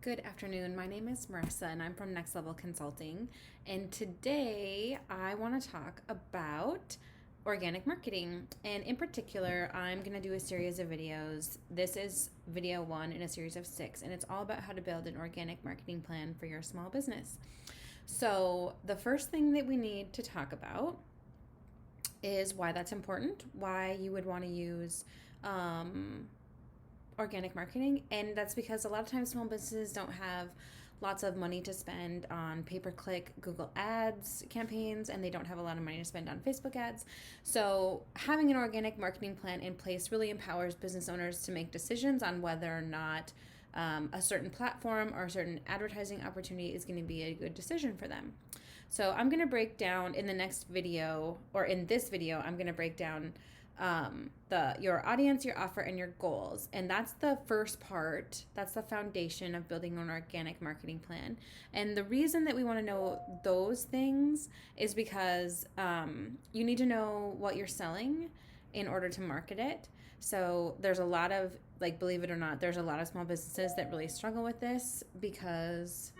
Good afternoon. My name is Marissa and I'm from Next Level Consulting. And today I want to talk about organic marketing. And in particular, I'm going to do a series of videos. This is video 1 in a series of 6, and it's all about how to build an organic marketing plan for your small business. So, the first thing that we need to talk about is why that's important, why you would want to use organic marketing. And that's because a lot of times small businesses don't have lots of money to spend on pay-per-click Google ads campaigns, and they don't have a lot of money to spend on Facebook ads. So having an organic marketing plan in place really empowers business owners to make decisions on whether or not a certain platform or a certain advertising opportunity is going to be a good decision for them. So I'm going to break down in the next video, or in this video, I'm going to break down your audience, your offer, and your goals. And that's the first part. That's the foundation of building an organic marketing plan. And the reason that we want to know those things is because you need to know what you're selling in order to market it. So there's a lot of, believe it or not, there's a lot of small businesses that really struggle with this because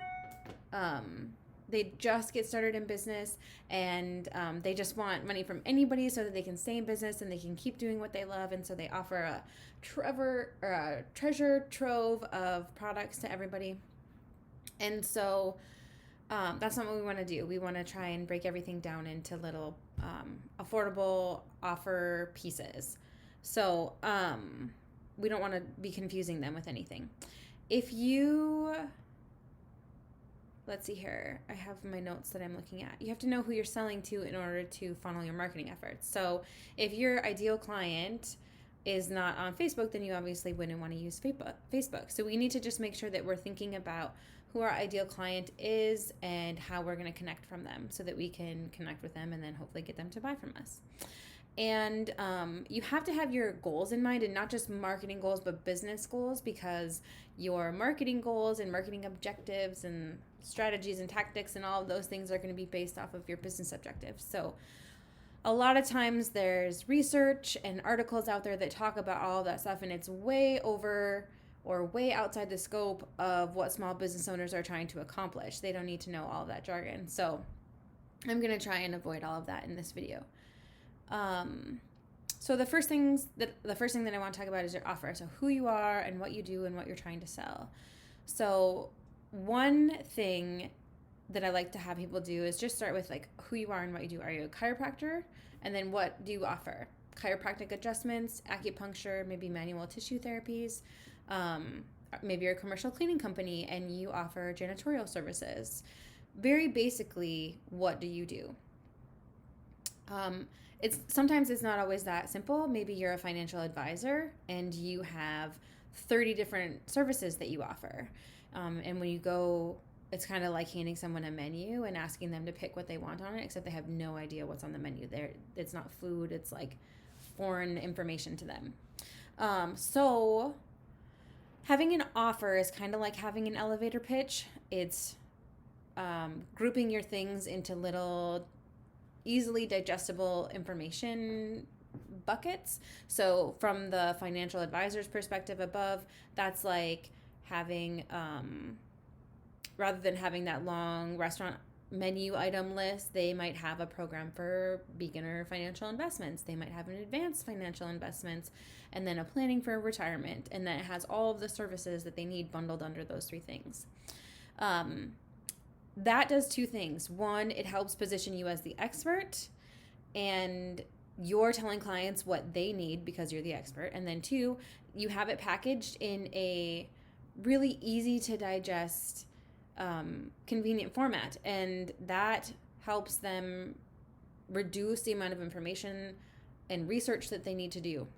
they just get started in business, and they just want money from anybody so that they can stay in business and they can keep doing what they love. And so they offer a treasure trove of products to everybody. And so that's not what we want to do. We want to try and break everything down into little affordable offer pieces. So we don't want to be confusing them with anything. Let's see here. I have my notes that I'm looking at. You have to know who you're selling to in order to funnel your marketing efforts. So if your ideal client is not on Facebook, then you obviously wouldn't want to use Facebook. So we need to just make sure that we're thinking about who our ideal client is and how we're going to connect from them so that we can connect with them and then hopefully get them to buy from us. And you have to have your goals in mind, and not just marketing goals, but business goals, because your marketing goals and marketing objectives and strategies and tactics and all of those things are going to be based off of your business objectives. So a lot of times there's research and articles out there that talk about all of that stuff, and it's way over or way outside the scope of what small business owners are trying to accomplish. They don't need to know all of that jargon. So I'm going to try and avoid all of that in this video. So the first thing that I want to talk about is your offer. So who you are and what you do and what you're trying to sell. So one thing that I like to have people do is just start with who you are and what you do. Are you a chiropractor? And then what do you offer? Chiropractic adjustments, acupuncture, maybe manual tissue therapies. Maybe you're a commercial cleaning company and you offer janitorial services. Very basically, what do you do? Sometimes it's not always that simple. Maybe you're a financial advisor and you have 30 different services that you offer. And when you go, it's kind of like handing someone a menu and asking them to pick what they want on it, except they have no idea what's on the menu. It's not food. It's like foreign information to them. So having an offer is kind of like having an elevator pitch. It's grouping your things into little easily digestible information buckets. So from the financial advisor's perspective above, that's like having, rather than having that long restaurant menu item list, they might have a program for beginner financial investments. They might have an advanced financial investments, and then a planning for retirement. And then it has all of the services that they need bundled under those 3 things. That does 2 things. One, it helps position you as the expert, and you're telling clients what they need because you're the expert. And then 2, you have it packaged in a really easy to digest, convenient format, and that helps them reduce the amount of information and research that they need to do.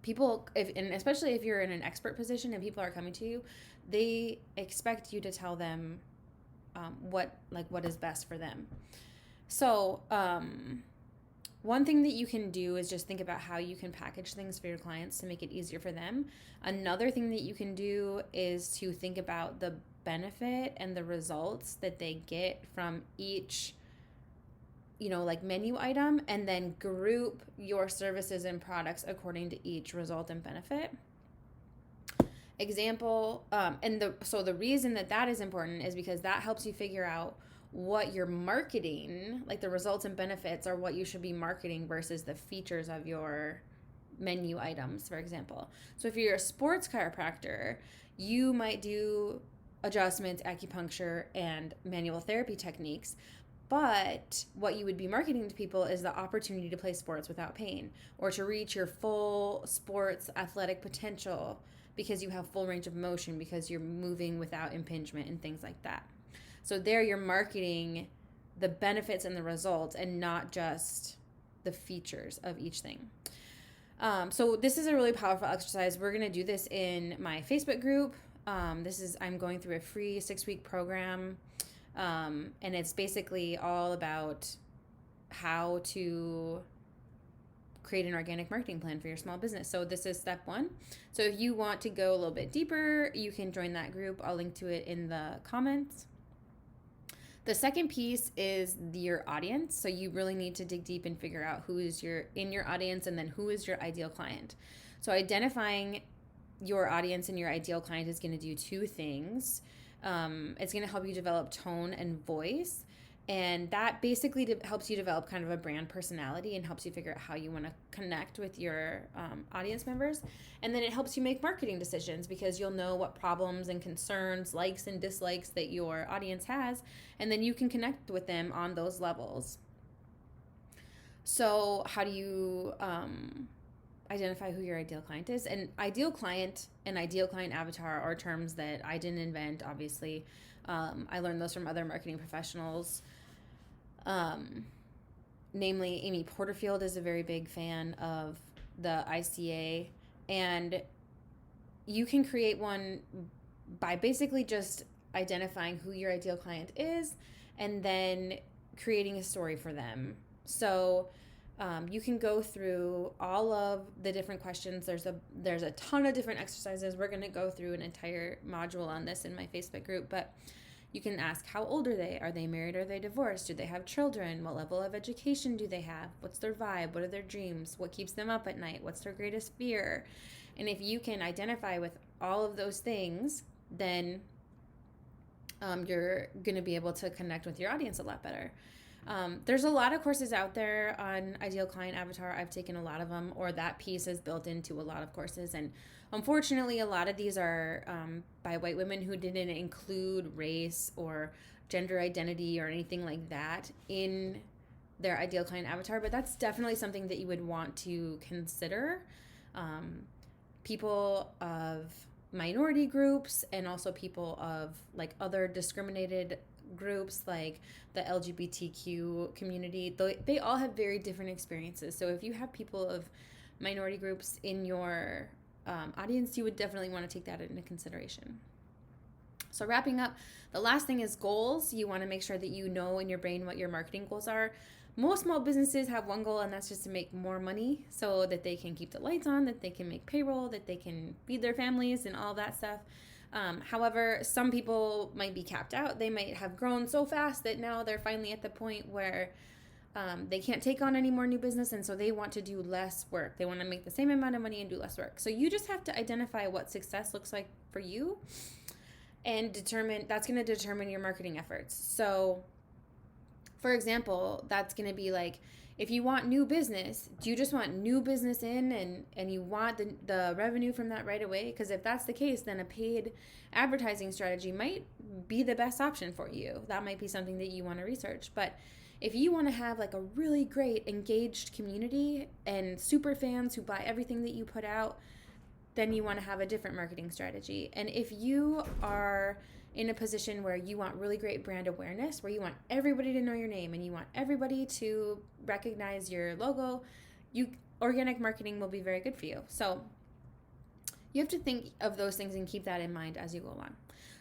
People, and especially if you're in an expert position and people are coming to you, they expect you to tell them what is best for them. So one thing that you can do is just think about how you can package things for your clients to make it easier for them. Another thing that you can do is to think about the benefit and the results that they get from each menu item, and then group your services and products according to each result and benefit. example, the reason that is important is because that helps you figure out what you're marketing, like the results and benefits are what you should be marketing versus the features of your menu items, for example. So if you're a sports chiropractor, you might do adjustments, acupuncture, and manual therapy techniques. But what you would be marketing to people is the opportunity to play sports without pain or to reach your full sports athletic potential because you have full range of motion because you're moving without impingement and things like that. So there you're marketing the benefits and the results and not just the features of each thing. So this is a really powerful exercise. We're going to do this in my Facebook group. I'm going through a free 6-week program. And it's basically all about how to create an organic marketing plan for your small business. So this is step 1. So if you want to go a little bit deeper, you can join that group. I'll link to it in the comments. The second piece is your audience. So you really need to dig deep and figure out who is in your audience and then who is your ideal client. So identifying your audience and your ideal client is going to do 2 things. It's going to help you develop tone and voice. And that basically helps you develop kind of a brand personality and helps you figure out how you want to connect with your audience members. And then it helps you make marketing decisions because you'll know what problems and concerns, likes and dislikes that your audience has. And then you can connect with them on those levels. So how do you identify who your ideal client is? And ideal client and ideal client avatar are terms that I didn't invent, obviously. I learned those from other marketing professionals. Namely, Amy Porterfield is a very big fan of the ICA. And you can create one by basically just identifying who your ideal client is and then creating a story for them. So you can go through all of the different questions. There's a ton of different exercises. We're going to go through an entire module on this in my Facebook group, but you can ask, how old are they? Are they married? Are they divorced? Do they have children? What level of education do they have? What's their vibe? What are their dreams? What keeps them up at night? What's their greatest fear? And if you can identify with all of those things, then you're going to be able to connect with your audience a lot better. There's a lot of courses out there on ideal client avatar. I've taken a lot of them, or that piece is built into a lot of courses. And unfortunately, a lot of these are by white women who didn't include race or gender identity or anything like that in their ideal client avatar. But that's definitely something that you would want to consider. People of minority groups and also people of like other discriminated groups like the LGBTQ community, they all have very different experiences. So if you have people of minority groups in your audience, you would definitely want to take that into consideration. So wrapping up, the last thing is goals. You want to make sure that you know in your brain what your marketing goals are. Most small businesses have one goal, and that's just to make more money so that they can keep the lights on, that they can make payroll, that they can feed their families and all that stuff. However, some people might be capped out. They might have grown so fast that now they're finally at the point where they can't take on any more new business, and so they want to do less work. They want to make the same amount of money and do less work. So you just have to identify what success looks like for you and that's going to determine your marketing efforts. So, for example, that's going to be like, if you want new business, do you just want new business in and you want the revenue from that right away? Because if that's the case, then a paid advertising strategy might be the best option for you. That might be something that you want to research. But if you want to have like a really great engaged community and super fans who buy everything that you put out, then you want to have a different marketing strategy. And if you are in a position where you want really great brand awareness, where you want everybody to know your name and you want everybody to recognize your logo, organic marketing will be very good for you. So you have to think of those things and keep that in mind as you go along.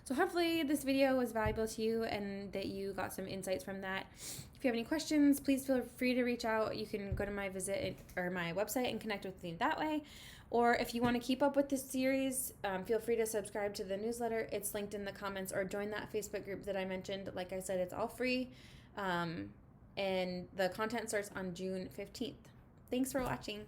So hopefully this video was valuable to you and that you got some insights from that. If you have any questions, please feel free to reach out. You can go to my website and connect with me that way. Or if you want to keep up with this series, feel free to subscribe to the newsletter. It's linked in the comments, or join that Facebook group that I mentioned. Like I said, it's all free. And the content starts on June 15th. Thanks for watching.